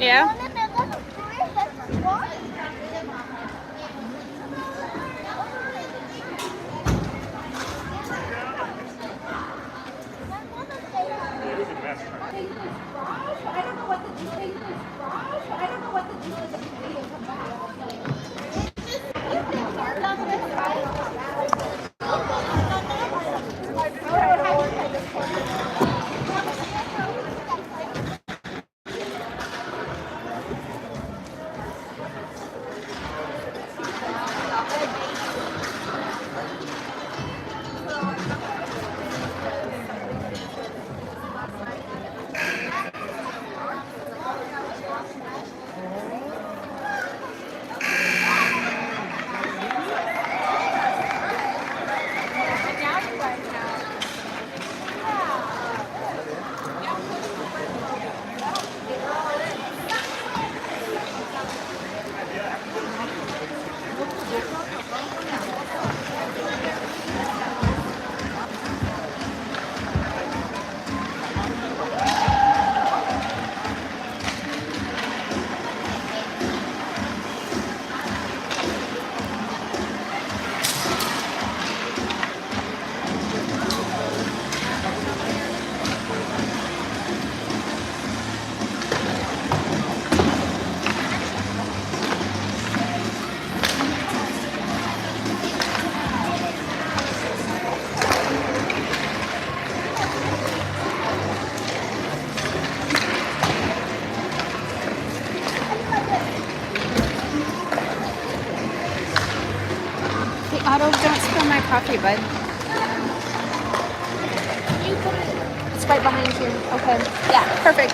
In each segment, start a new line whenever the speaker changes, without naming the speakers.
Yeah? Hey, Otto, don't spill my coffee, bud. It's right behind you. Okay. Yeah, perfect.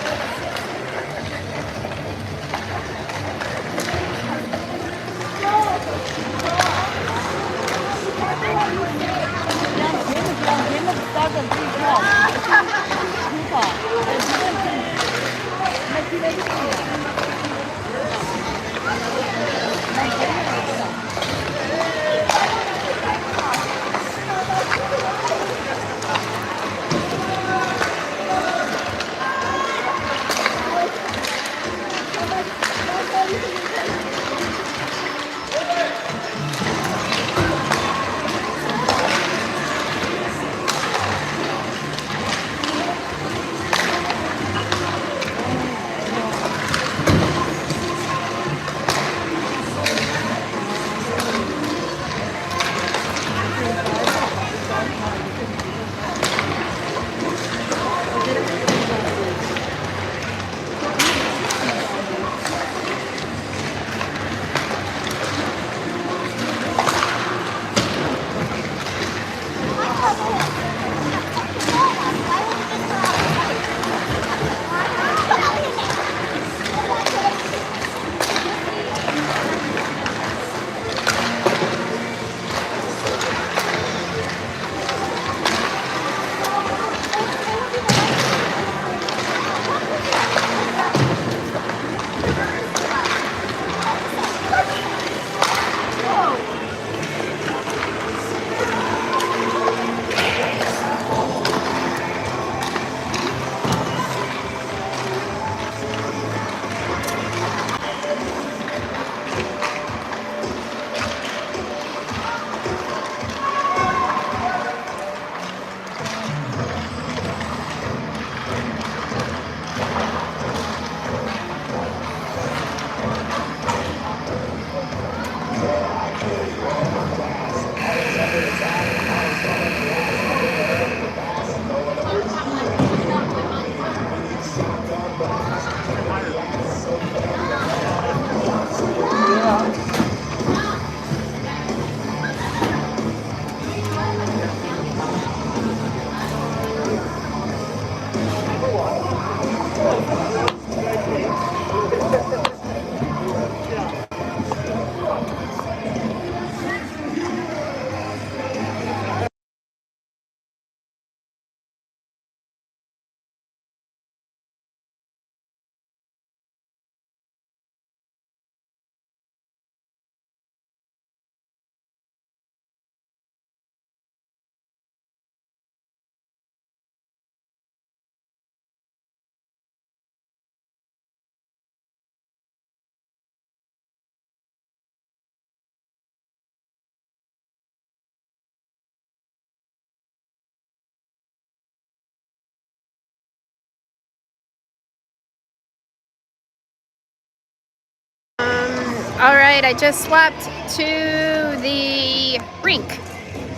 All right, I just swapped to the rink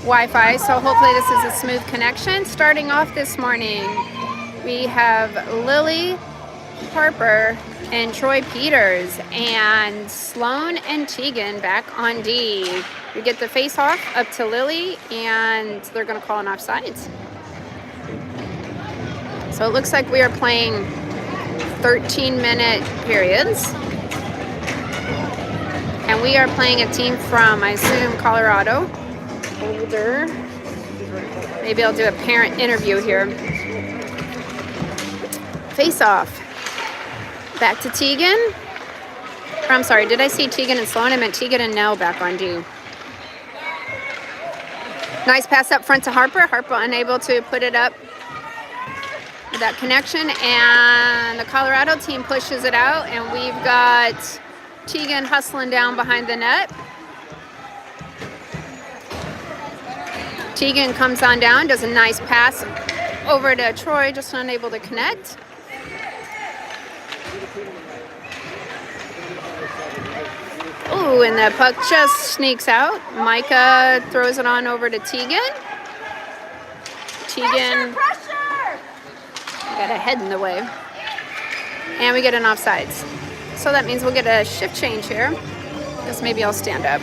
Wi-Fi, so hopefully this is a smooth connection. Starting off this morning, we have Lily, Harper, and Troy Peters, and Sloan and Tegan back on D. We get the face-off up to Lily, and they're going to call an offsides. So it looks like we are playing 13-minute periods. And we are playing a team from, I assume, Colorado, Boulder. Maybe I'll do a parent interview here. Face off. Back to Tegan. Or, I'm sorry, did I see Tegan and Sloan? I meant Tegan and Nell back on D. Nice pass up front to Harper. Harper unable to put it up with that connection. And the Colorado team pushes it out, and we've got Tegan hustling down behind the net. Tegan comes on down, does a nice pass over to Troy, just unable to connect. Ooh, and the puck just sneaks out. Micah throws it on over to Tegan. Tegan got a head in the way. And we get an offsides. So that means we'll get a shift change here. I guess maybe I'll stand up.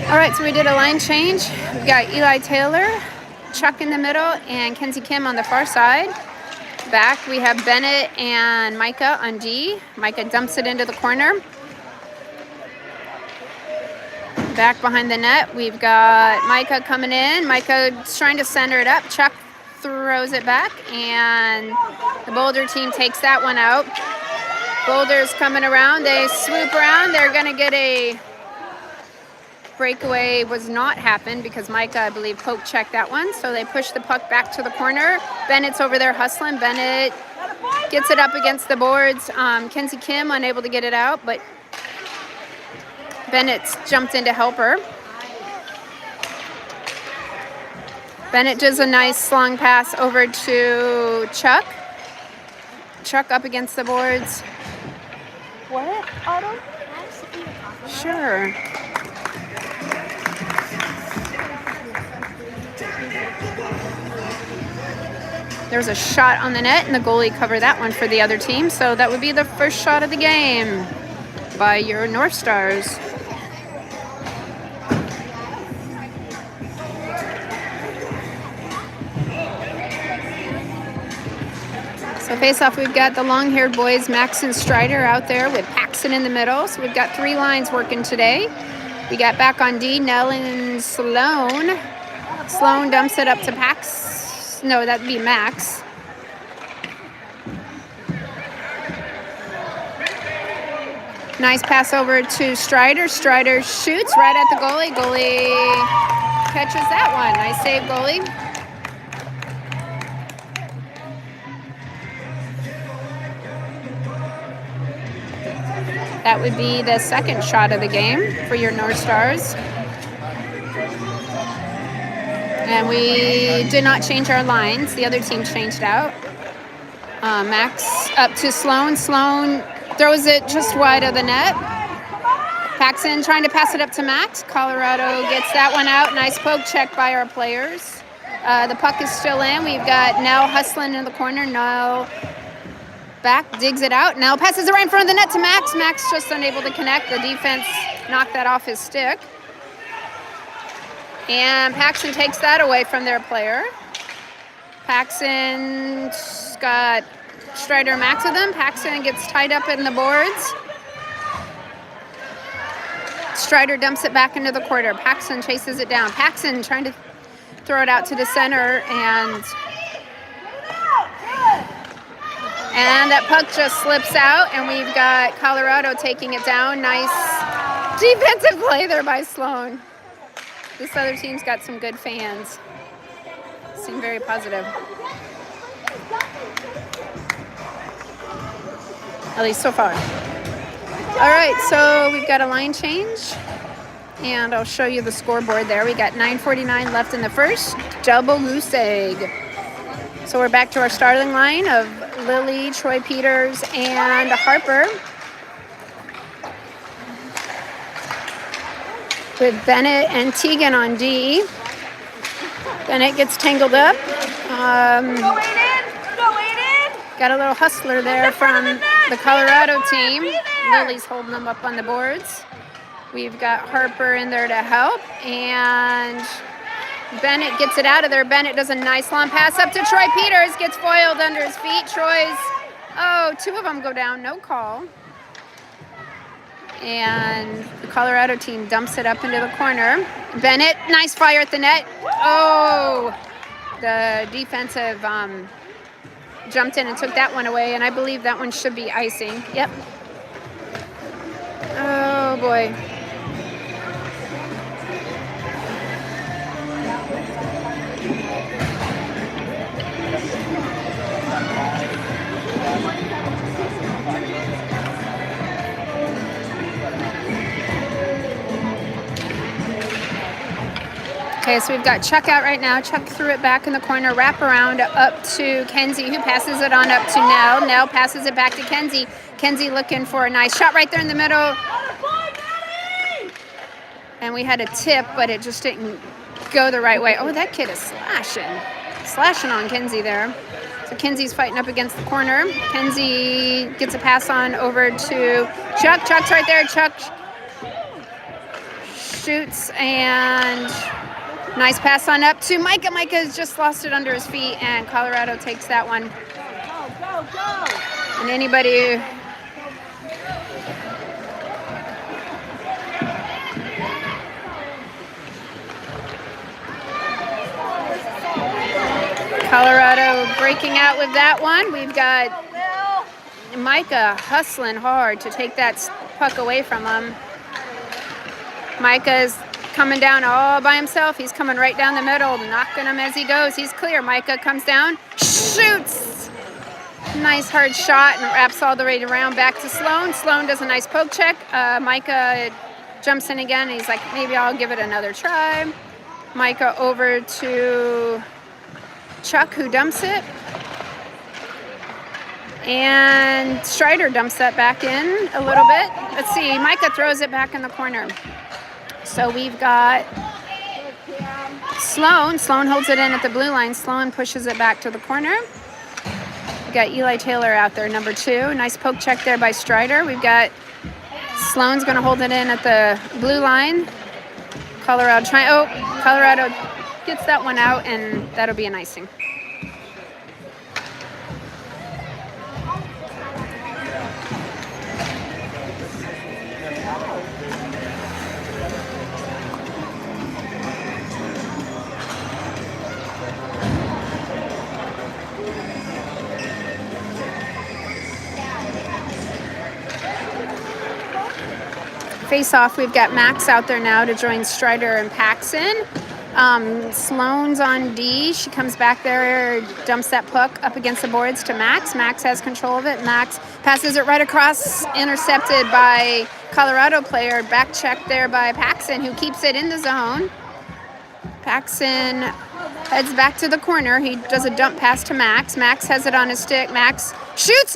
All right, so we did a line change. We've got Eli Taylor, Chuck in the middle, and Kenzie Kim on the far side. Back, we have Bennett and Micah on D. Micah dumps it into the corner. Back behind the net, we've got Micah coming in. Micah's trying to center it up. Chuck throws it back, and the Boulder team takes that one out. Boulder's coming around. They swoop around. They're going to get a breakaway. Was not happen because Micah, I believe, poke checked that one. So they push the puck back to the corner. Bennett's over there hustling. Bennett gets it up against the boards. Kenzie Kim unable to get it out, but Bennett's jumped in to help her. Bennett does a nice long pass over to Chuck. Chuck up against the boards. What, Otto? Sure. There's a shot on the net, and the goalie covered that one for the other team. So that would be the first shot of the game by your North Stars. So face-off, we've got the long-haired boys, Max and Strider, out there with Paxton in the middle. So we've got three lines working today. We got back on D, Nell and Sloan. Sloan dumps it up to Pax. No, that'd be Max. Nice pass over to Strider. Strider shoots right at the goalie. Goalie catches that one. Nice save, goalie. That would be the second shot of the game for your North Stars. And we did not change our lines. The other team changed out. Max up to Sloan. Sloan throws it just wide of the net. Paxton trying to pass it up to Max. Colorado gets that one out. Nice poke check by our players. The puck is still in. We've got Nell hustling in the corner. Nell back, digs it out. Nell passes it right in front of the net to Max. Max just unable to connect. The defense knocked that off his stick. And Paxton takes that away from their player. Paxton's got Strider and Max with him. Paxton gets tied up in the boards. Strider dumps it back into the corner. Paxton chases it down. Paxton trying to throw it out to the center, and that puck just slips out, and we've got Colorado taking it down. Nice defensive play there by Sloan. This other team's got some good fans. Seem very positive. At least so far. All right, so we've got a line change. And I'll show you the scoreboard there. We got 9:49 left in the first. Double goose egg. So we're back to our starting line of Lily, Troy Peters, and Harper. With Bennett and Tegan on D. Bennett gets tangled up. Got a little hustler there from the Colorado team. Lily's holding them up on the boards. We've got Harper in there to help. And Bennett gets it out of there. Bennett does a nice long pass up to Troy Peters. Gets foiled under his feet. Two of them go down. No call. And the Colorado team dumps it up into the corner. Bennett, nice fire at the net. Oh, the defensive jumped in and took that one away, and I believe that one should be icing. Yep. Oh, boy. Okay, so we've got Chuck out right now. Chuck threw it back in the corner, wrap around up to Kenzie, who passes it on up to Nell. Nell passes it back to Kenzie. Kenzie looking for a nice shot right there in the middle. And we had a tip, but it just didn't go the right way. Oh, that kid is slashing on Kenzie there. So Kenzie's fighting up against the corner. Kenzie gets a pass on over to Chuck. Chuck's right there. Chuck shoots and... nice pass on up to Micah. Micah's just lost it under his feet, and Colorado takes that one. Go. And anybody... Colorado breaking out with that one. We've got Micah hustling hard to take that puck away from him. Micah's coming down all by himself. He's coming right down the middle, knocking him as he goes. He's clear. Micah comes down, shoots. Nice hard shot and wraps all the way around back to Sloan. Sloan does a nice poke check. Micah jumps in again. He's like, maybe I'll give it another try. Micah over to Chuck, who dumps it. And Strider dumps that back in a little bit. Let's see. Micah throws it back in the corner. So we've got Sloan. Sloan holds it in at the blue line. Sloan pushes it back to the corner. We've got Eli Taylor out there, number 2. Nice poke check there by Strider. We've got Sloan's going to hold it in at the blue line. Colorado gets that one out, and that'll be an icing. Face off, we've got Max out there now to join Strider and Paxson. Sloan's on D. She comes back there, dumps that puck up against the boards to Max. Max has control of it. Max passes it right across, intercepted by Colorado player. Back check there by Paxson, who keeps it in the zone. Paxson heads back to the corner. He does a dump pass to Max. Max has it on his stick. Max shoots.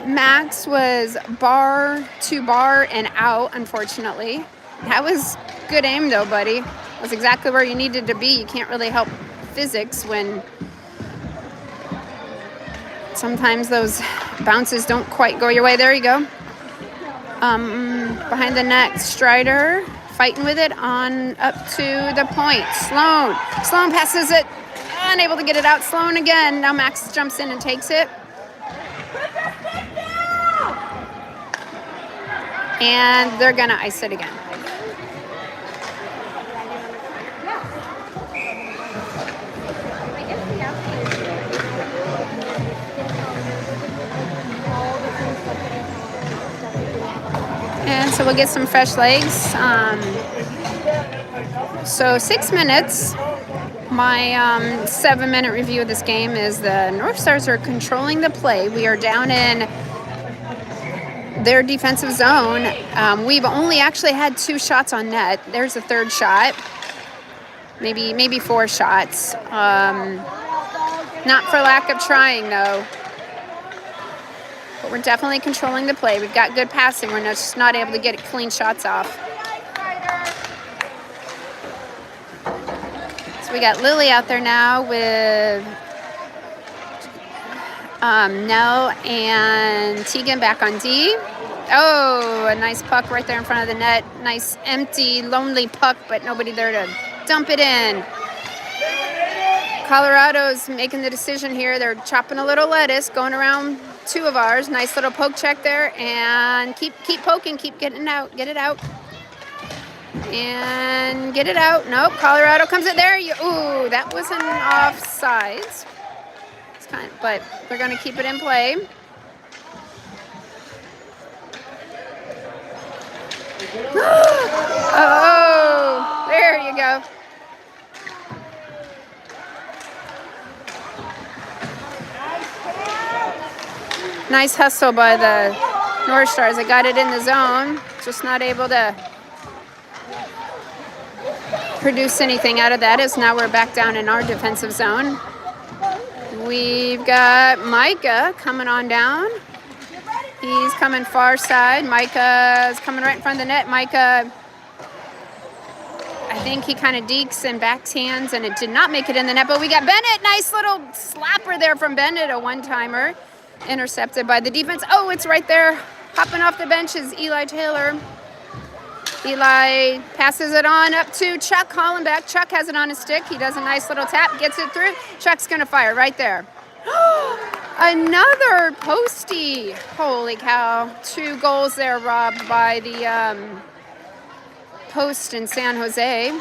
Max was bar to bar and out, unfortunately. That was good aim, though, buddy. That's exactly where you needed to be. You can't really help physics when sometimes those bounces don't quite go your way. There you go. Behind the net, Strider fighting with it on up to the point. Sloan passes it, unable to get it out. Sloan again. Now Max jumps in and takes it. And they're going to ice it again. And so we'll get some fresh legs. So 6 minutes. My 7-minute review of this game is the North Stars are controlling the play. We are down in their defensive zone. We've only actually had 2 shots on net. There's a third shot. Maybe 4 shots. Not for lack of trying, though. But we're definitely controlling the play. We've got good passing. We're just not able to get clean shots off. So we got Lily out there now with Nell and Tegan back on D. Oh, a nice puck right there in front of the net. Nice, empty, lonely puck, but nobody there to dump it in. Colorado's making the decision here. They're chopping a little lettuce, going around 2 of ours. Nice little poke check there, and keep poking, keep getting out, get it out. And get it out. Nope, Colorado comes it there. Ooh, that was an offsides. But we're going to keep it in play. Oh, there you go. Nice hustle by the North Stars. They got it in the zone. Just not able to produce anything out of that, as now we're back down in our defensive zone. We've got Micah coming on down. He's coming far side. Micah's coming right in front of the net. Micah, I think he kind of dekes and backhands, and it did not make it in the net. But we got Bennett. Nice little slapper there from Bennett, a one-timer. Intercepted by the defense. Oh, it's right there. Hopping off the bench is Eli Taylor. Eli passes it on up to Chuck Hollenbeck. Chuck has it on his stick. He does a nice little tap, gets it through. Chuck's going to fire right there. Another postie. Holy cow. 2 goals there robbed by the post in San Jose.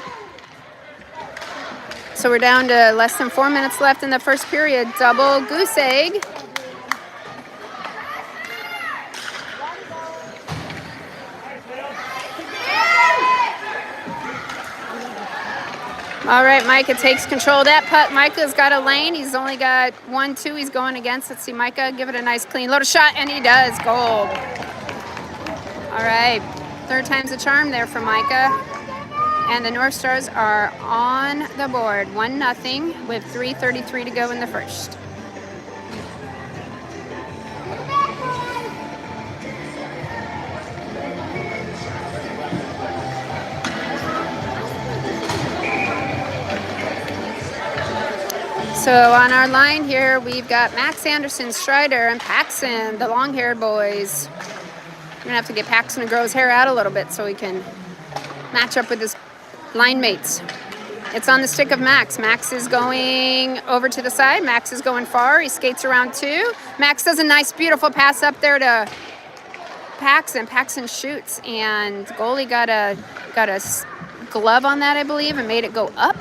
So we're down to less than 4 minutes left in the first period. Double goose egg. All right, Micah takes control of that puck. Micah's got a lane. He's only got 1-2 he's going against. Let's see, Micah, give it a nice clean little shot, and he does. Goal. All right, 3rd time's a charm there for Micah. And the North Stars are on the board, 1-0 with 3:33 to go in the first. So on our line here, we've got Max Anderson, Strider, and Paxson, the long-haired boys. We're going to have to get Paxson to grow his hair out a little bit so he can match up with his line mates. It's on the stick of Max. Max is going over to the side. Max is going far. He skates around 2. Max does a nice, beautiful pass up there to Paxson. Paxson shoots, and goalie got a glove on that, I believe, and made it go up.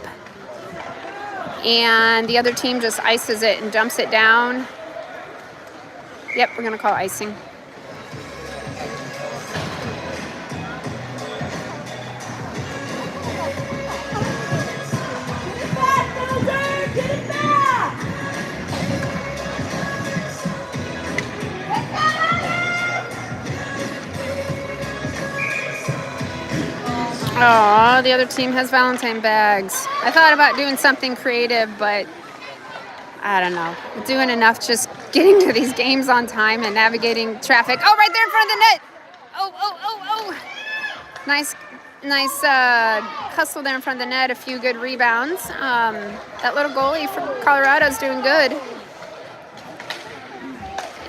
And the other team just ices it and dumps it down. Yep, we're going to call icing. Oh, the other team has Valentine bags. I thought about doing something creative, but I don't know. Doing enough just getting to these games on time and navigating traffic. Oh, right there in front of the net. Oh. Nice hustle there in front of the net. A few good rebounds. That little goalie from Colorado's doing good.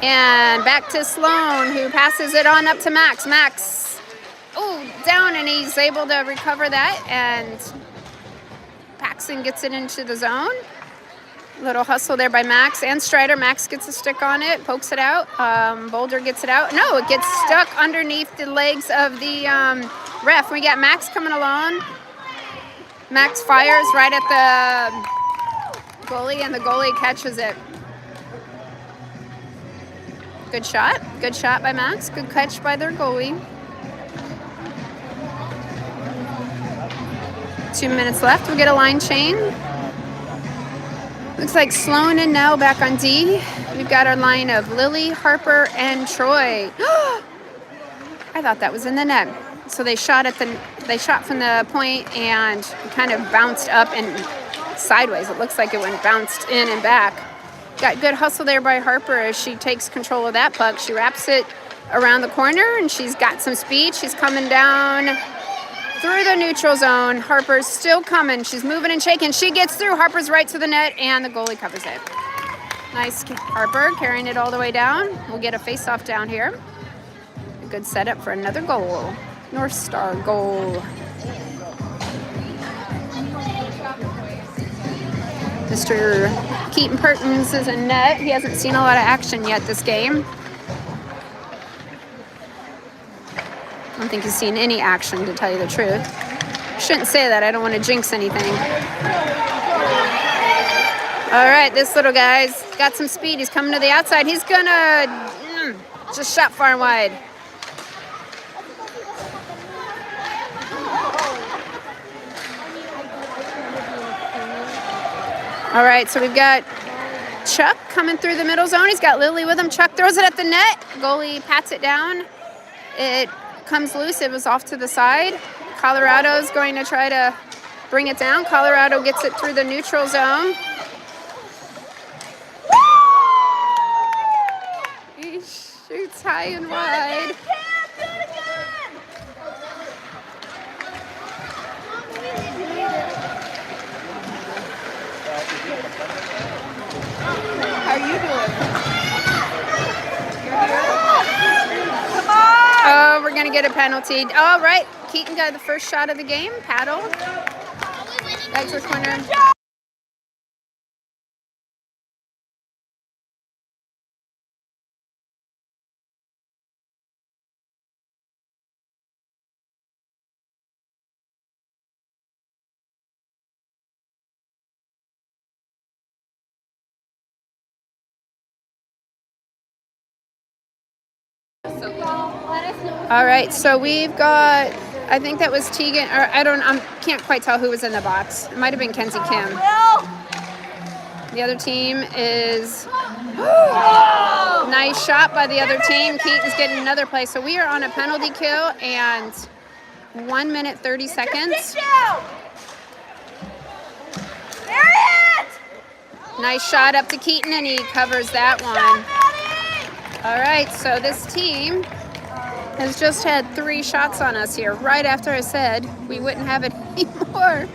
And back to Sloan, who passes it on up to Max. Max. Oh, down, and he's able to recover that, and Paxson gets it into the zone. Little hustle there by Max and Strider. Max gets a stick on it, pokes it out. Boulder gets it out. No, it gets stuck underneath the legs of the ref. We got Max coming along. Max fires right at the goalie, and the goalie catches it. Good shot by Max. Good catch by their goalie. 2 minutes left. We'll get a line change. Looks like Sloan and Nell back on D. We've got our line of Lily, Harper, and Troy. I thought that was in the net. So they shot from the point and kind of bounced up and sideways. It looks like it went bounced in and back. Got good hustle there by Harper as she takes control of that puck. She wraps it around the corner and she's got some speed. She's coming down through the neutral zone. Harper's still coming. She's moving and shaking. She gets through. Harper's right to the net and the goalie covers it. Nice Harper carrying it all the way down. We'll get a face-off down here. A good setup for another goal. North Star goal. Mr. Keaton Perkins is in net. He hasn't seen a lot of action yet this game. I don't think he's seen any action, to tell you the truth. Shouldn't say that. I don't want to jinx anything. All right, this little guy's got some speed. He's coming to the outside. He's going to just shot far and wide. All right, so we've got Chuck coming through the middle zone. He's got Lily with him. Chuck throws it at the net. Goalie pats it down. It comes loose. It was off to the side. Colorado's going to try to bring it down. Colorado gets it through the neutral zone. He shoots high and wide.
How are you doing? Come on!
Oh, we're going to get a penalty. All right. Keaton got the first shot of the game. Paddle. Back to the corner. All right, so we've got, I think that was Tegan, or I can't quite tell who was in the box. It might have been Kenzie Kim. The other team is, nice shot by the other team. Keaton's getting another play. So we are on a penalty kill and 1 minute, 30 seconds. Nice shot up to Keaton and he covers that one. All right, so this team has just had 3 shots on us here right after I said we wouldn't have it anymore,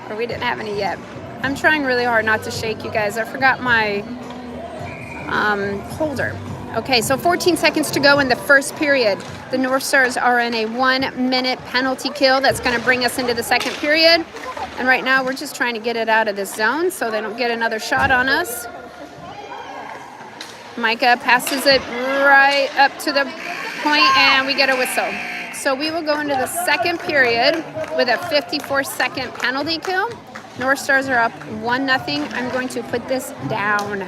or we didn't have any yet. I'm trying really hard not to shake, you guys. I forgot my holder. Okay, so 14 seconds to go in the first period. The North Stars are in a 1 minute penalty kill. That's going to bring us into the second period. And right now we're just trying to get it out of this zone so they don't get another shot on us. Micah passes it right up to the point and we get a whistle. So we will go into the second period with a 54-second penalty kill. North Stars are up 1-0. I'm going to put this down.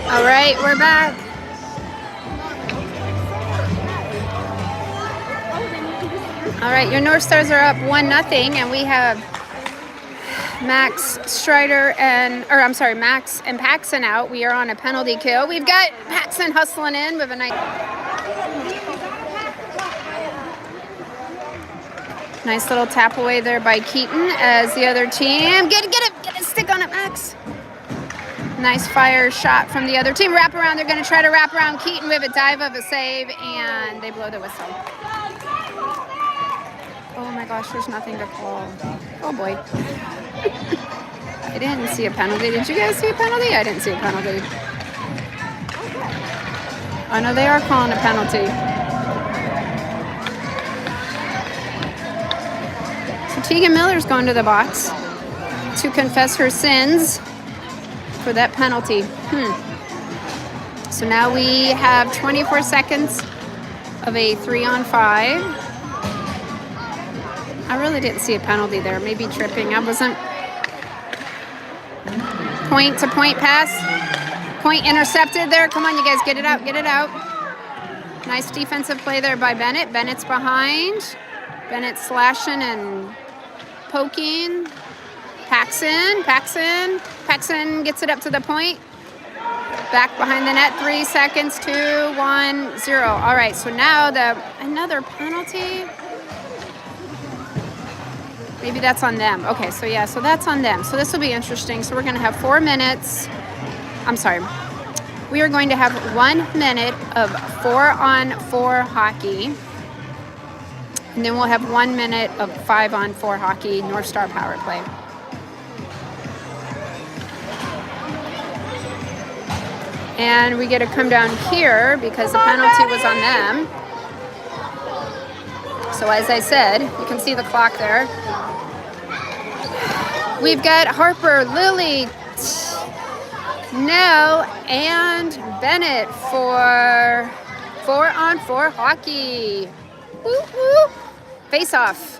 All right, we're back. All right, your North Stars are up 1-0, and we have Max and Paxson out. We are on a penalty kill. We've got Paxson hustling in with a nice little tap away there by Keaton as the other team. Get a stick on it, Max. Nice fire shot from the other team. Wrap around. They're going to try to wrap around Keaton with a dive of a save, and they blow the whistle. Oh my gosh, there's nothing to call. Oh boy. I didn't see a penalty. Did you guys see a penalty? I didn't see a penalty. Oh no, they are calling a penalty. So Tegan Miller's going to the box to confess her sins for that penalty. So now we have 24 seconds of a 3-on-5. I really didn't see a penalty there. Maybe tripping. I wasn't. Point to point pass. Point intercepted there. Come on, you guys, get it out, get it out. Nice defensive play there by Bennett. Bennett's behind. Bennett slashing and poking. Paxson gets it up to the point. Back behind the net, 3 seconds, 2, 1, 0. All right, so now another penalty. Maybe that's on them. Okay, so yeah, so that's on them. So this will be interesting. So we're going to have 4 minutes. I'm sorry. We are going to have 1 minute of 4-on-4 hockey. And then we'll have 1 minute of 5-on-4 hockey, North Star power play. And we get to come down here because the penalty was on them. So as I said, you can see the clock there. We've got Harper, Lily, Nell, and Bennett for 4-on-4 hockey. Woo, woo. Face off.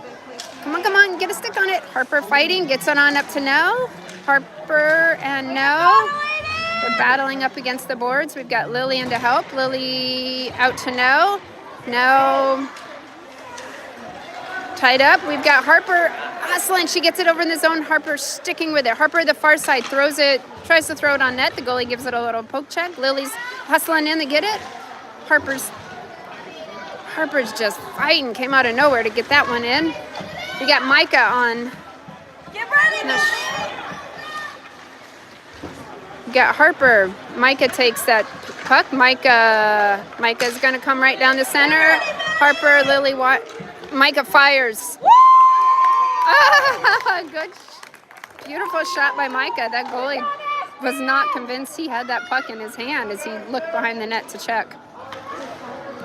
Come on, get a stick on it. Harper fighting, gets it on up to Nell. Harper and Nell. They're battling up against the boards. We've got Lillian to help. Lily out to Nell. Nell tied up. We've got Harper hustling. She gets it over in the zone. Harper sticking with it. Harper the far side throws it, tries to throw it on net. The goalie gives it a little poke check. Lily's hustling in to get it. Harper's just fighting. Came out of nowhere to get that one in. We got Micah on.
Get ready,
We got Harper. Micah takes that puck. Micah's going to come right down the center. Harper, Lily, Micah fires. Good. Beautiful shot by Micah. That goalie was not convinced he had that puck in his hand as he looked behind the net to check.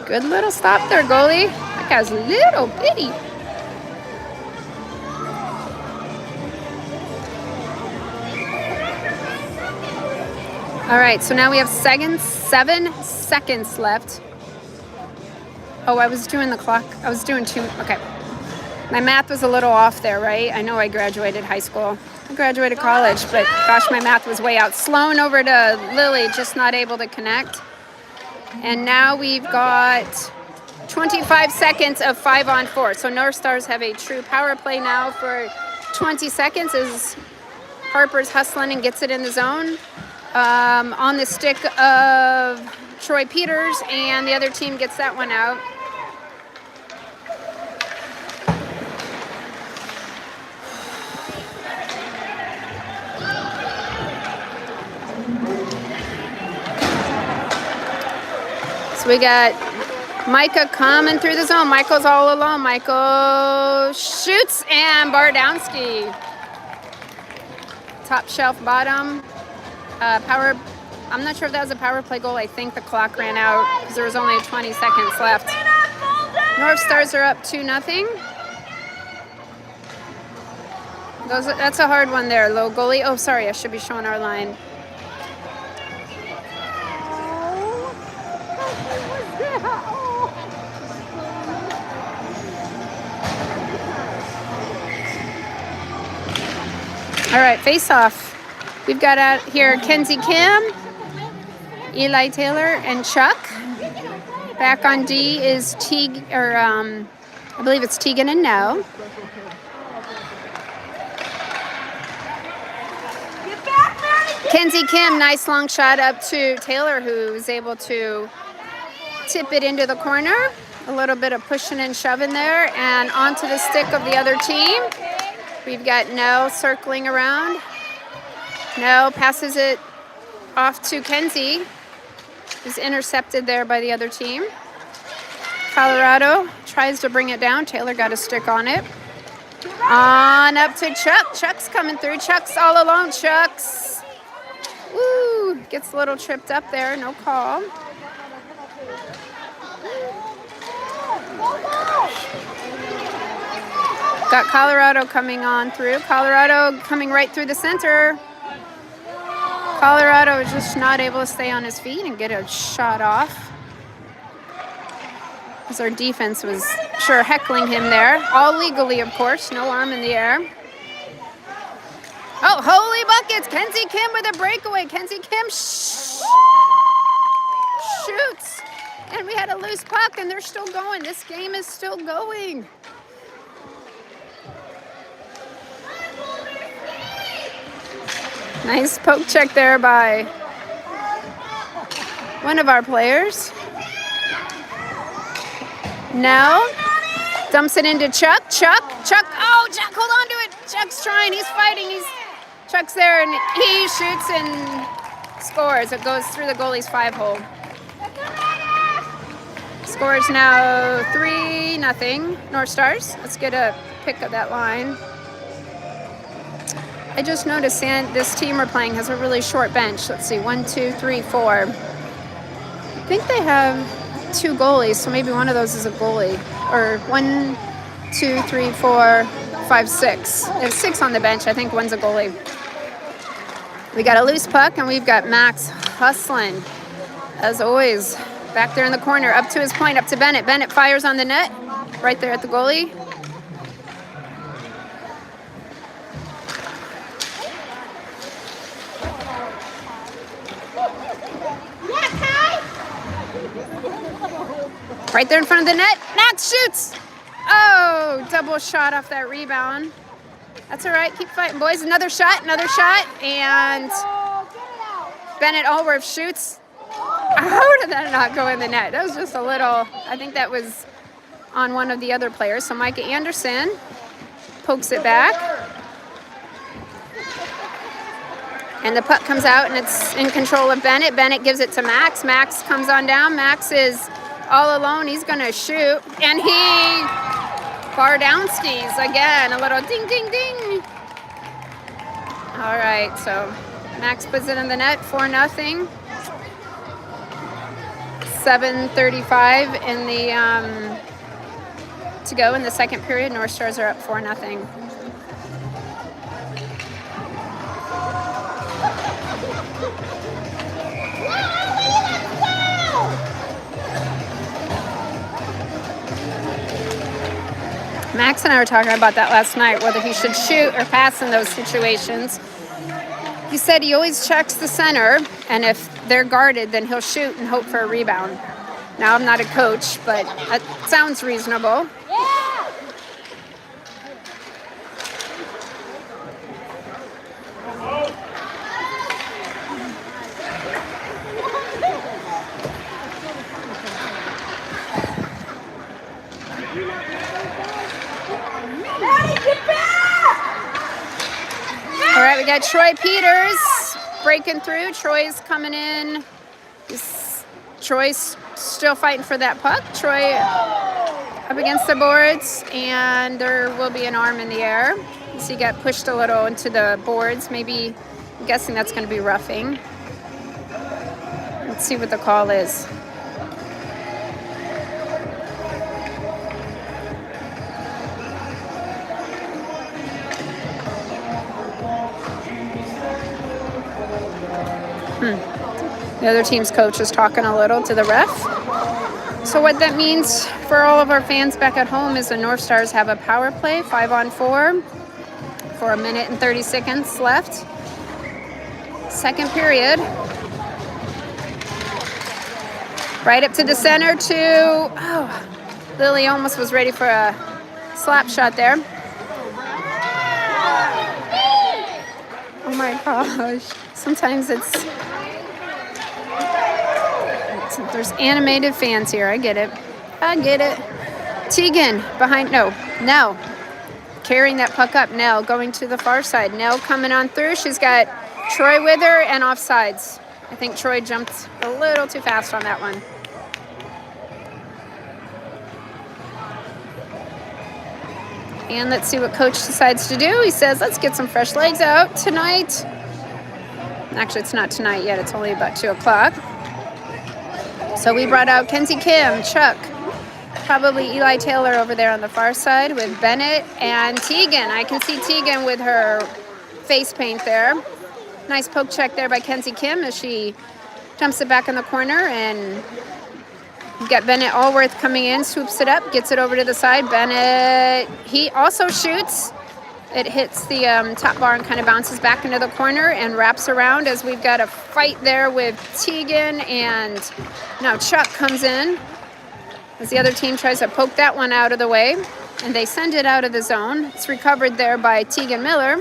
Good little stop there, goalie. That guy's little bitty. All right, so now we have 7 seconds left. Oh, I was doing the clock. I was doing 2. Okay. My math was a little off there, right? I know I graduated high school. I graduated college, but gosh, my math was way out. Sloan over to Lily, just not able to connect. And now we've got 25 seconds of 5-on-4. So North Stars have a true power play now for 20 seconds as Harper's hustling and gets it in the zone. On the stick of Troy Peters, and the other team gets that one out. So we got Micah coming through the zone. Michael's all alone. Michael shoots, and Bardowski. Top shelf bottom. I'm not sure if that was a power play goal. I think the clock ran out because there was only 20 seconds left. North Stars are up 2-0. That's a hard one there, low goalie. Oh, sorry, I should be showing our line. All right, face off. We've got out here Kenzie Kim, Eli Taylor, and Chuck. Back on D is I believe it's Tegan and No. Kenzie Kim, nice long shot up to Taylor, who was able to tip it into the corner. A little bit of pushing and shoving there, and onto the stick of the other team. We've got Nell circling around. Nell passes it off to Kenzie, who's intercepted there by the other team. Colorado tries to bring it down. Taylor got a stick on it. On up to Chuck. Chuck's coming through. Chuck's all alone. Chuck's, woo, gets a little tripped up there. No call. Got Colorado coming on through. Colorado coming right through the center. Colorado is just not able to stay on his feet and get a shot off, as our defense was sure heckling him there. All legally, of course. No arm in the air. Oh, holy buckets. Kenzie Kim with a breakaway. Kenzie Kim shoots. And we had a loose puck, and they're still going. This game is still going. Nice poke check there by one of our players. Now dumps it into Chuck. Chuck. Oh, Chuck, hold on to it. Chuck's trying. He's fighting. Chuck's there, and he shoots and scores. It goes through the goalie's 5-hole. Scores now 3-0 North Stars. Let's get a pick of that line. I just noticed this team we're playing has a really short bench. Let's see, 1, 2, 3, 4. I think they have 2 goalies, so maybe one of those is a goalie. Or 1, 2, 3, 4, 5, 6. There's 6 on the bench. I think one's a goalie. We got a loose puck, and we've got Max hustling, as always. Back there in the corner, up to his point, up to Bennett. Bennett fires on the net, right there at the goalie. Right there in front of the net. Max shoots. Oh, double shot off that rebound. That's all right. Keep fighting, boys. Another shot. And Bennett Allworth shoots. How did that not go in the net? That was just a little, I think that was on one of the other players. So Micah Anderson pokes it back. And the puck comes out, and it's in control of Bennett. Bennett gives it to Max. Max comes on down. Max is all alone. He's going to shoot. And he far down skis again. A little ding, ding, ding. All right, so Max puts it in the net, 4-0. 7:35 in the to go in the second period. North Stars are up 4-0. Max and I were talking about that last night, whether he should shoot or pass in those situations. He said he always checks the center, and if they're guarded, then he'll shoot and hope for a rebound. Now, I'm not a coach, but that sounds reasonable. Yeah. All right, we got Troy Peters breaking through. Troy's coming in. Troy's still fighting for that puck. Troy up against the boards, and there will be an arm in the air. So he got pushed a little into the boards. Maybe, I'm guessing that's going to be roughing. Let's see what the call is. The other team's coach is talking a little to the ref. So what that means for all of our fans back at home is the North Stars have a power play, 5-on-4, for 1 minute and 30 seconds left. Second period. Right up to the center to, oh, Lily almost was ready for a slap shot there. Oh my gosh. Sometimes there's animated fans here. I get it. Tegan behind, Nell. Carrying that puck up, Nell going to the far side. Nell coming on through. She's got Troy with her and offsides. I think Troy jumped a little too fast on that one. And let's see what coach decides to do. He says, let's get some fresh legs out tonight. Actually, it's not tonight yet. It's only about 2 o'clock. So we brought out Kenzie Kim, Chuck, probably Eli Taylor over there on the far side with Bennett and Tegan. I can see Tegan with her face paint there. Nice poke check there by Kenzie Kim as she dumps it back in the corner. And you got Bennett Allworth coming in, swoops it up, gets it over to the side. Bennett, he also shoots. It hits the top bar and kind of bounces back into the corner and wraps around as we've got a fight there with Tegan. And now Chuck comes in as the other team tries to poke that one out of the way. And they send it out of the zone. It's recovered there by Tegan Miller,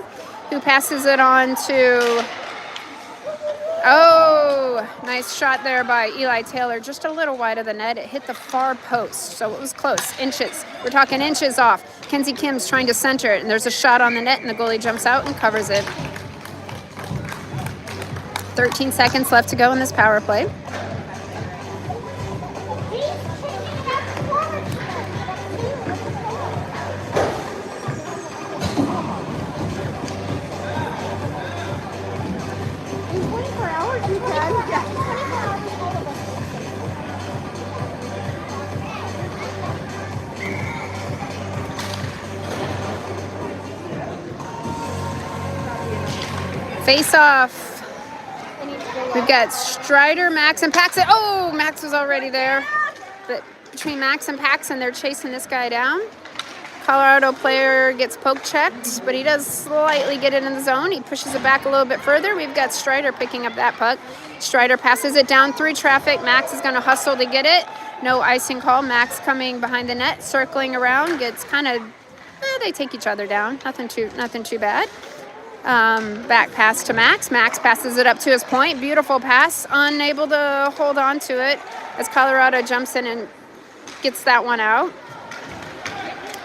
who passes it on to... Oh, nice shot there by Eli Taylor. Just a little wide of the net. It hit the far post, so it was close. Inches. We're talking inches off. Kenzie Kim's trying to center it, and there's a shot on the net, and the goalie jumps out and covers it. 13 seconds left to go in this power play. Face off. We've got Strider, Max, and Paxson. Oh, Max was already there. But between Max and Paxson, they're chasing this guy down. Colorado player gets poke checked, but he does slightly get it in the zone. He pushes it back a little bit further. We've got Strider picking up that puck. Strider passes it down through traffic. Max is going to hustle to get it. No icing call. Max coming behind the net, circling around, gets kind of, they take each other down. Nothing too bad. Back pass to Max. Max passes it up to his point. Beautiful pass. Unable to hold on to it as Colorado jumps in and gets that one out.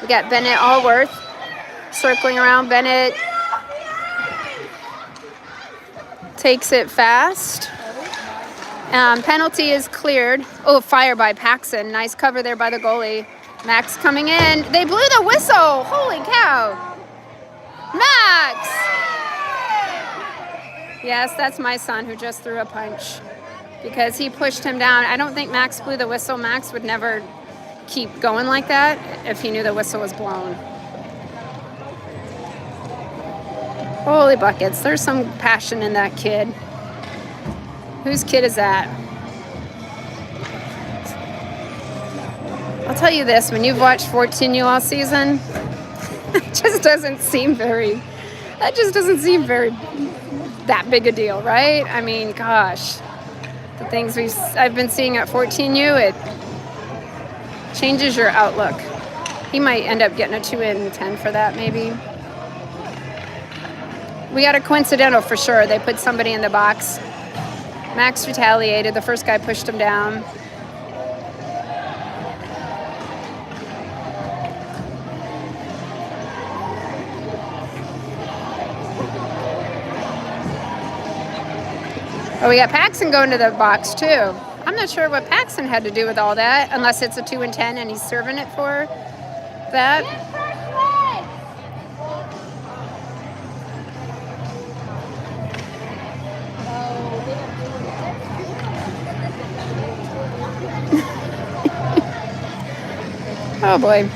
We got Bennett Allworth circling around. Bennett takes it fast. Penalty is cleared. Oh, fire by Paxson. Nice cover there by the goalie. Max coming in. They blew the whistle. Holy cow. Max! Yes, that's my son who just threw a punch because he pushed him down. I don't think Max blew the whistle. Max would never keep going like that if he knew the whistle was blown. Holy buckets. There's some passion in that kid. Whose kid is that? I'll tell you this, when you've watched 14U all season, it just doesn't seem very that big a deal, right? I mean, gosh, the things I've been seeing at 14U, it changes your outlook. He might end up getting a 2 in 10 for that, maybe. We got a coincidental for sure. They put somebody in the box. Max retaliated. The first guy pushed him down. Oh, we got Paxson going to the box, too. I'm not sure what Paxson had to do with all that, unless it's a 2 in 10 and he's serving it for that. Oh, boy.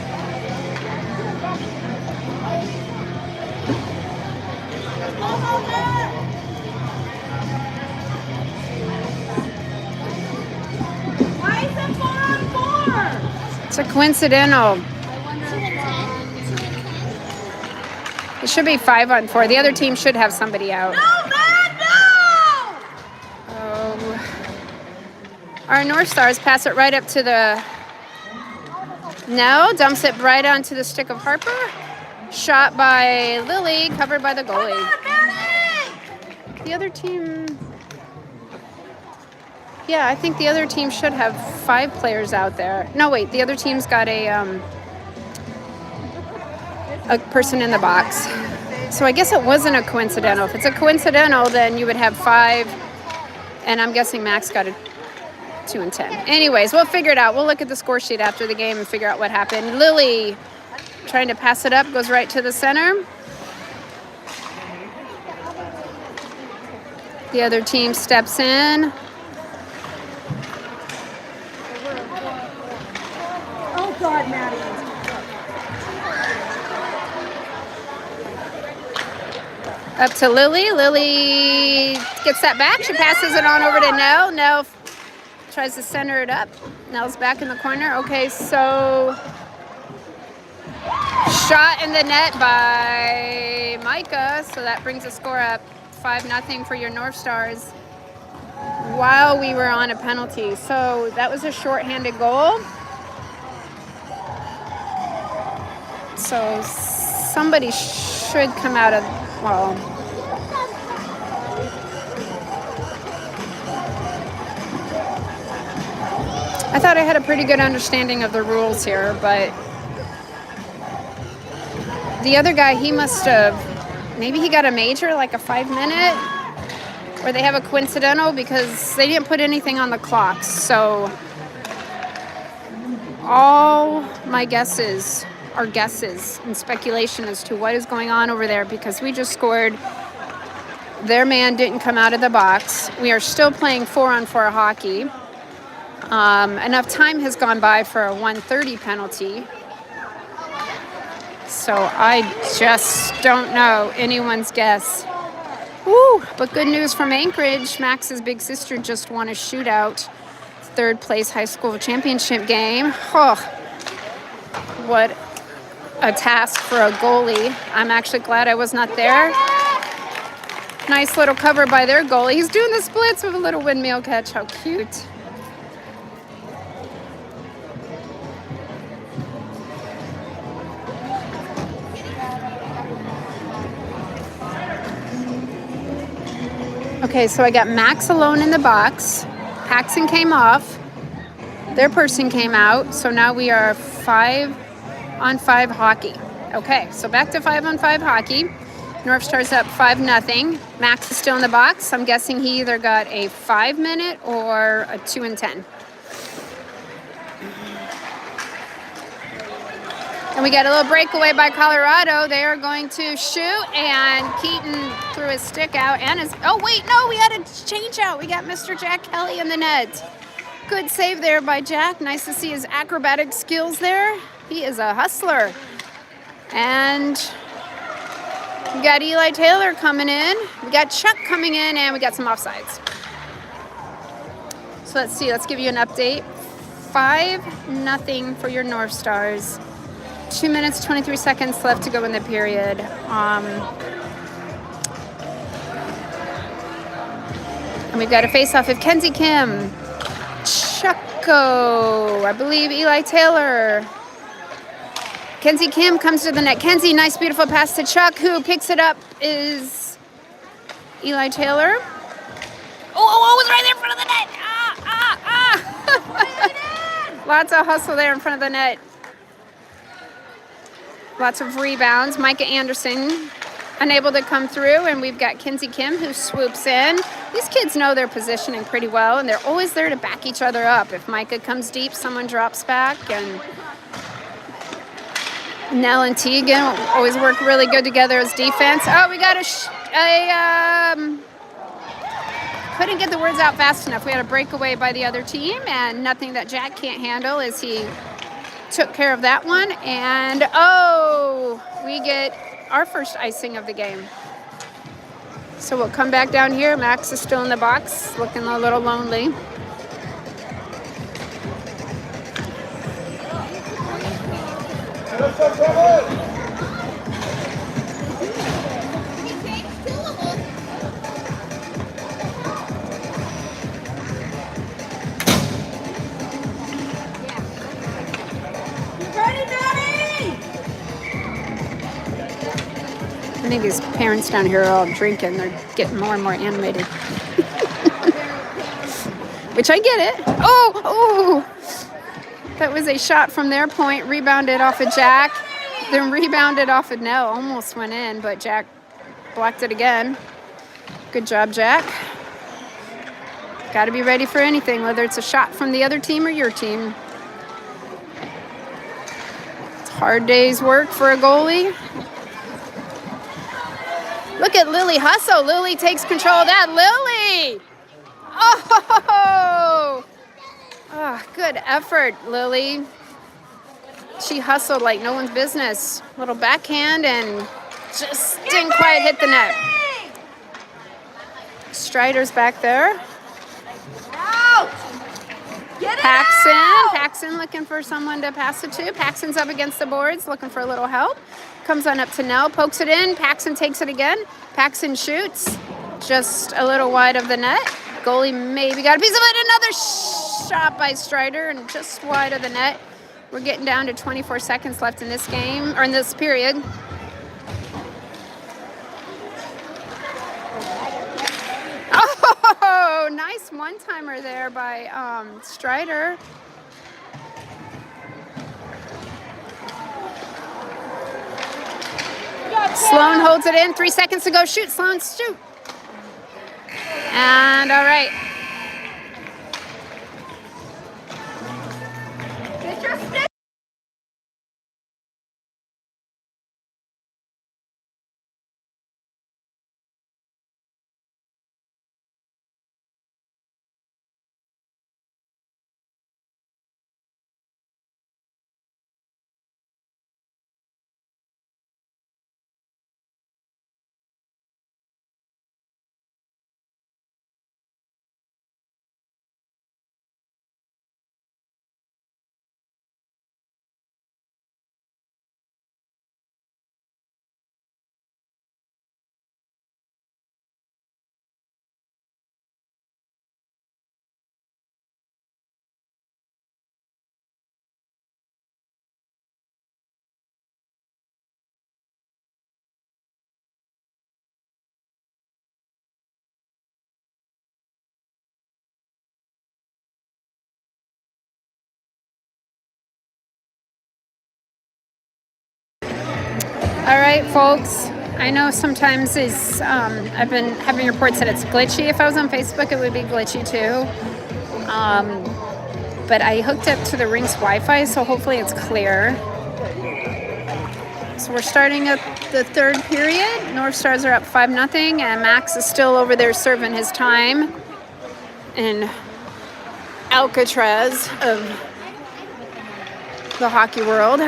It's a coincidental. It should be 5 on 4. The other team should have somebody out.
No, man, no!
Our North Stars pass it right up to the... No, dumps it right onto the stick of Harper. Shot by Lily, covered by the goalie. The other team... Yeah, I think the other team should have 5 players out there. No, wait, the other team's got a person in the box. So I guess it wasn't a coincidental. If it's a coincidental, then you would have 5, and I'm guessing Max got a 2 and 10. Anyways, we'll figure it out. We'll look at the score sheet after the game and figure out what happened. Lily trying to pass it up, goes right to the center. The other team steps in.
Oh, God, Maddie.
Up to Lily. Lily gets that back. She passes it on over to Nell. Nell tries to center it up. Nell's back in the corner. Okay, so shot in the net by Micah. So that brings the score up 5-0 for your North Stars while we were on a penalty. So that was a shorthanded goal. So somebody should come out of, well, I thought I had a pretty good understanding of the rules here, but the other guy, he must have, maybe he got a major, like a 5-minute, or they have a coincidental because they didn't put anything on the clock. So all my guesses are guesses and speculation as to what is going on over there, because we just scored. Their man didn't come out of the box. We are still playing 4-on-4 hockey. Enough time has gone by for a 1:30 penalty. So I just don't know, anyone's guess. Woo! But good news from Anchorage. Max's big sister just won a shootout, 3rd place high school championship game. Oh, what a task for a goalie. I'm actually glad I was not there. Nice little cover by their goalie. He's doing the splits with a little windmill catch. How cute. Okay, so I got Max alone in the box. Paxton came off. Their person came out. So now we are 5-on-5 hockey. Okay, so back to 5-on-5 hockey. North Stars up 5-0. Max is still in the box. I'm guessing he either got a 5-minute or a 2 and 10. And we got a little breakaway by Colorado. They are going to shoot, and Keaton threw his stick out. And his, oh wait, no, we had a change out. We got Mr. Jack Kelly in the net. Good save there by Jack. Nice to see his acrobatic skills there. He is a hustler. And we got Eli Taylor coming in. We got Chuck coming in, and we got some offsides. So let's see. Let's give you an update. 5-0 for your North Stars. 2 minutes, 23 seconds left to go in the period. And we've got a face-off of Kenzie Kim, Chucko, I believe Eli Taylor. Kenzie Kim comes to the net. Kenzie, nice, beautiful pass to Chuck, who picks it up is Eli Taylor. Oh, it's right there in front of the net. Lots of hustle there in front of the net. Lots of rebounds. Micah Anderson unable to come through, and we've got Kenzie Kim who swoops in. These kids know their positioning pretty well, and they're always there to back each other up. If Micah comes deep, someone drops back, and Nell and Tegan always work really good together as defense. Oh, we got couldn't get the words out fast enough. We had a breakaway by the other team, and nothing that Jack can't handle as he took care of that one. And we get our first icing of the game. So we'll come back down here. Max is still in the box, looking a little lonely. I think these parents down here are all drinking. They're getting more and more animated. Which I get it. Oh! That was a shot from their point. Rebounded off of Jack. Then rebounded off of Nell. Almost went in, but Jack blocked it again. Good job, Jack. Got to be ready for anything, whether it's a shot from the other team or your team. It's a hard day's work for a goalie. Look at Lily hustle. Lily takes control of that. Lily! Oh, good effort, Lily. She hustled like no one's business. Little backhand and just didn't quite hit the net. Strider's back there. Paxton looking for someone to pass it to. Paxton's up against the boards looking for a little help. Comes on up to Nell, pokes it in. Paxton takes it again. Paxton shoots just a little wide of the net. Goalie maybe got a piece of it. Another shot by Strider and just wide of the net. We're getting down to 24 seconds left in this game, or in this period. Oh, nice one-timer there by Strider. Sloan holds it in. 3 seconds to go. Shoot, Sloan, shoot. And all right.
Get your stick.
All right, folks. I know sometimes I've been having reports that it's glitchy. If I was on Facebook, it would be glitchy too. But I hooked up to the rink's Wi-Fi, so hopefully it's clear. So we're starting up the third period. North Stars are up 5-0, and Max is still over there serving his time in Alcatraz of the hockey world.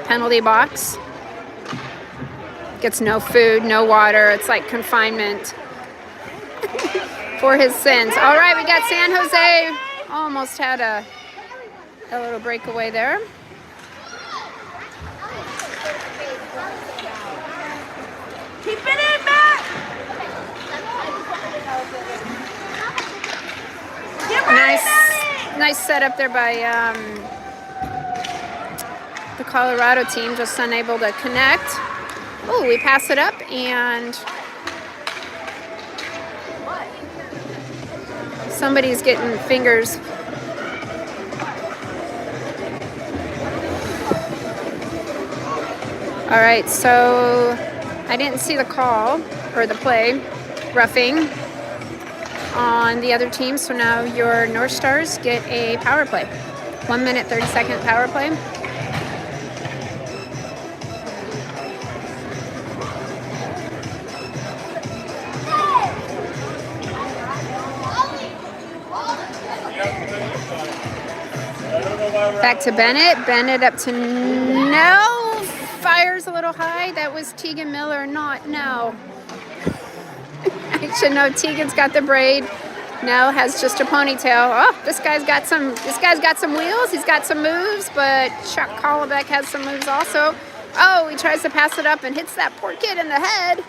Penalty box. Gets no food, no water. It's like confinement for his sins. All right, we got SanJose. Almost had a little breakaway there.
Keep it in, Matt.
Nice setup there by the Colorado team, just unable to connect. Oh, we pass it up and somebody's getting fingers. All right, so I didn't see the call or the play, roughing on the other team. So now your North Stars get a power play. 1 minute, 30-second power play. Back to Bennett. Bennett up to Nell. Fires a little high. That was Tegan Miller, not Nell. I should know Tegan's got the braid. Nell has just a ponytail. Oh, this guy's got some wheels. He's got some moves, but Chuck Kollebeck has some moves also. Oh, he tries to pass it up and hits that poor kid in the head.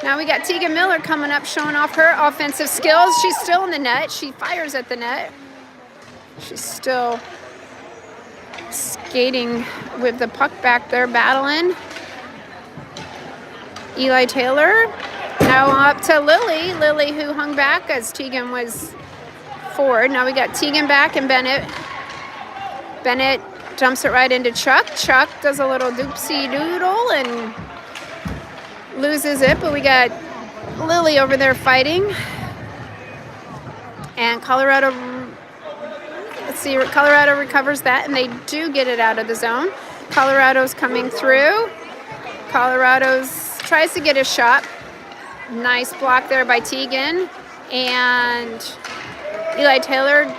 Now we got Tegan Miller coming up, showing off her offensive skills. She's still in the net. She fires at the net. She's still skating with the puck back there, battling. Eli Taylor. Now up to Lily. Lily, who hung back as Tegan was forward. Now we got Tegan back and Bennett. Bennett jumps it right into Chuck. Chuck does a little doopsie doodle and loses it, but we got Lily over there fighting. And Colorado, let's see, Colorado recovers that, and they do get it out of the zone. Colorado's coming through. Colorado's tries to get a shot. Nice block there by Tegan. And Eli Taylor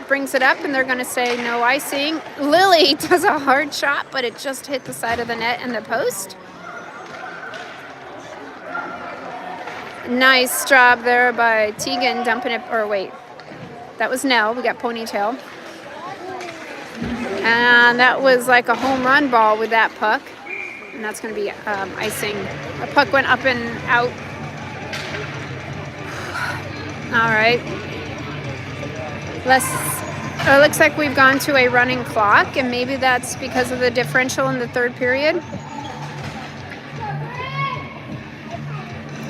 brings it up, and they're going to say no icing. Lily does a hard shot, but it just hit the side of the net and the post. Nice job there by Tegan dumping it, or wait, that was Nell. We got Ponytail. And that was like a home run ball with that puck. And that's going to be icing. The puck went up and out. All right. It looks like we've gone to a running clock, and maybe that's because of the differential in the third period.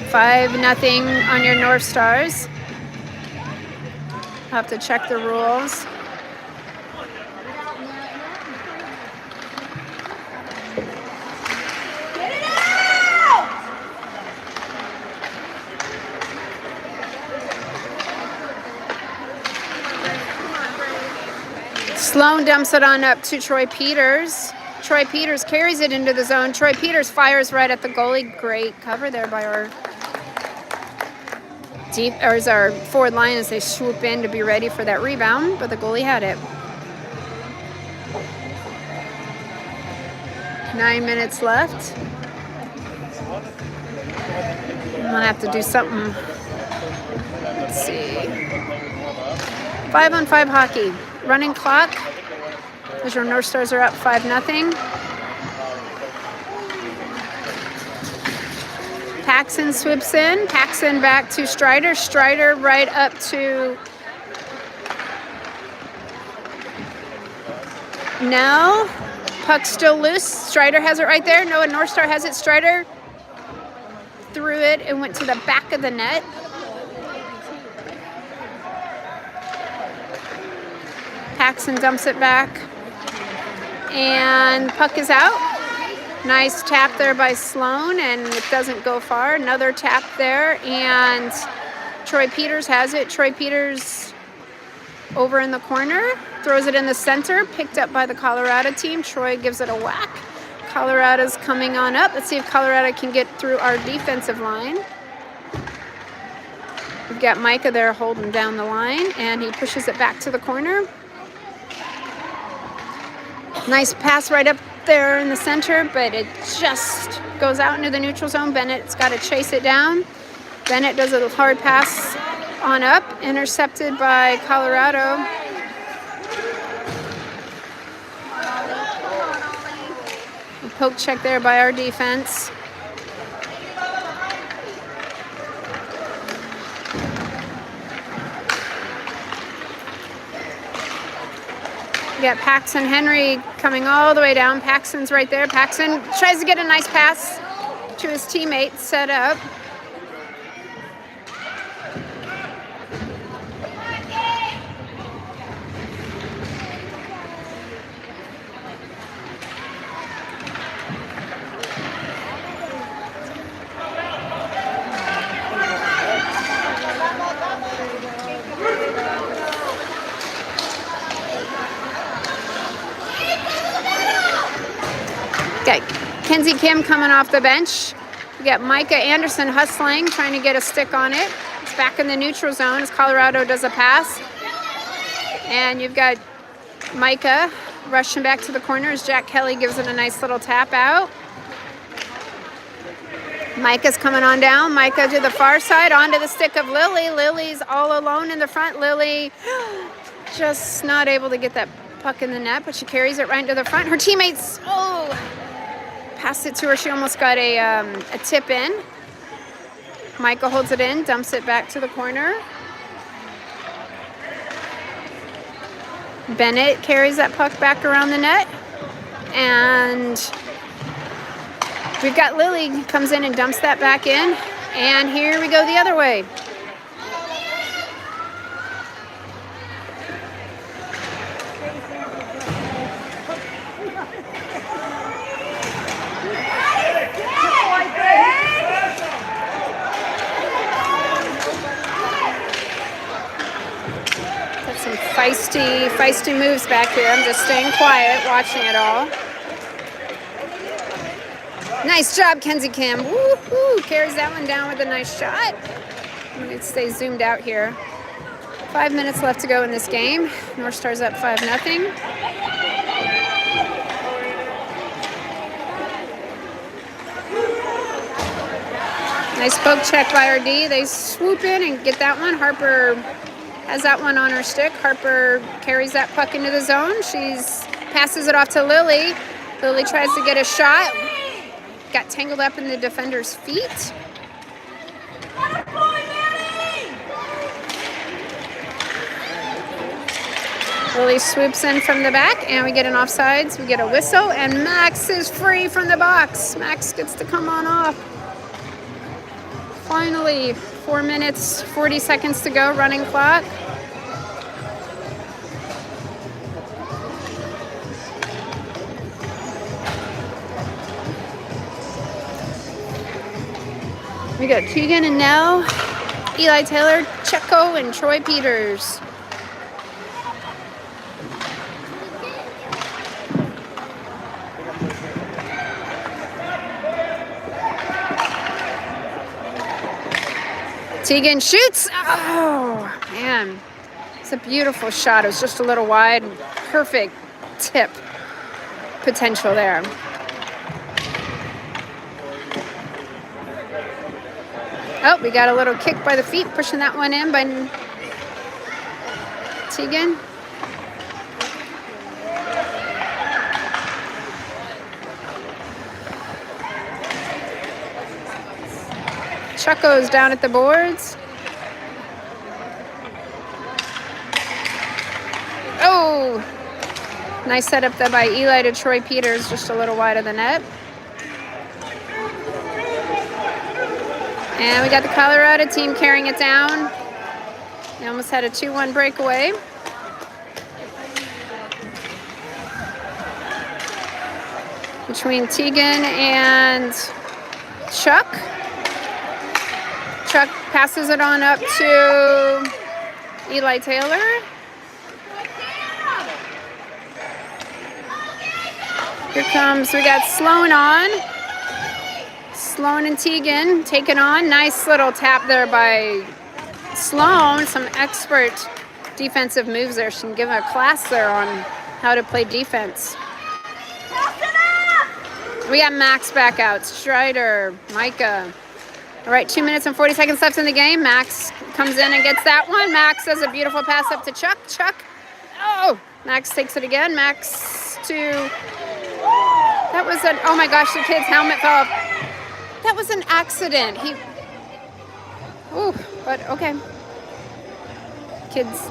5-0 on your North Stars. I'll have to check the rules.
Get it out!
Sloan dumps it on up to Troy Peters. Troy Peters carries it into the zone. Troy Peters fires right at the goalie. Great cover there by our our forward line as they swoop in to be ready for that rebound, but the goalie had it. 9 minutes left. I'm gonna have to do something. Let's see. 5-on-5 hockey. Running clock. As your North Stars are up 5-0. Paxson swoops in. Paxson back to Strider. Strider right up to Nell. Puck still loose. Strider has it right there. Noah North Star has it. Strider threw it and went to the back of the net. Paxson dumps it back. And puck is out. Nice tap there by Sloan, and it doesn't go far. Another tap there, and Troy Peters has it. Troy Peters over in the corner, throws it in the center, picked up by the Colorado team. Troy gives it a whack. Colorado's coming on up. Let's see if Colorado can get through our defensive line. We've got Micah there holding down the line, and he pushes it back to the corner. Nice pass right up there in the center, but it just goes out into the neutral zone. Bennett's got to chase it down. Bennett does a hard pass on up, intercepted by Colorado. A poke check there by our defense. We got Paxson Henry coming all the way down. Paxson's right there. Paxson tries to get a nice pass to his teammate, set up. Got Kenzie Kim coming off the bench. We got Micah Anderson hustling, trying to get a stick on it. It's back in the neutral zone as Colorado does a pass. And you've got Micah rushing back to the corner as Jack Kelly gives it a nice little tap out. Micah's coming on down. Micah to the far side, onto the stick of Lily. Lily's all alone in the front. Lily just not able to get that puck in the net, but she carries it right into the front. Her teammates, passed it to her. She almost got a tip in. Micah holds it in, dumps it back to the corner. Bennett carries that puck back around the net. And We've got Lily comes in and dumps that back in. And here we go the other way. Got some feisty moves back here. I'm just staying quiet, watching it all. Nice job, Kenzie Kim. Woo-hoo. Carries that one down with a nice shot. It stays zoomed out here. 5 minutes left to go in this game. North Star's up 5-0. Nice poke check by RD. They swoop in and get that one. Harper has that one on her stick. Harper carries that puck into the zone. Passes it off to Lily. Lily tries to get a shot. Got tangled up in the defender's feet. Lily swoops in from the back, and we get an offsides. We get a whistle, and Max is free from the box. Max gets to come on off. Finally, 4 minutes, 40 seconds to go, running clock. We got Tegan and Nell, Eli Taylor, Checo, and Troy Peters. Tegan shoots. Oh, man. It's a beautiful shot. It was just a little wide. Perfect tip potential there. Oh, we got a little kick by the feet, pushing that one in by Tegan. Chucko's down at the boards. Oh, nice setup there by Eli to Troy Peters, just a little wide of the net. And we got the Colorado team carrying it down. They almost had a 2-1 breakaway. Between Tegan and Chuck. Chuck passes it on up to Eli Taylor. Here comes, we got Sloan on. Sloan and Tegan taking on. Nice little tap there by Sloan. Some expert defensive moves there. She can give a class there on how to play defense. We got Max back out. Strider, Micah. All right, 2 minutes and 40 seconds left in the game. Max comes in and gets that one. Max does a beautiful pass up to Chuck. Chuck. Oh, Max takes it again. Max to... That was an... Oh, my gosh, the kid's helmet fell off. That was an accident. Ooh, but okay. Kids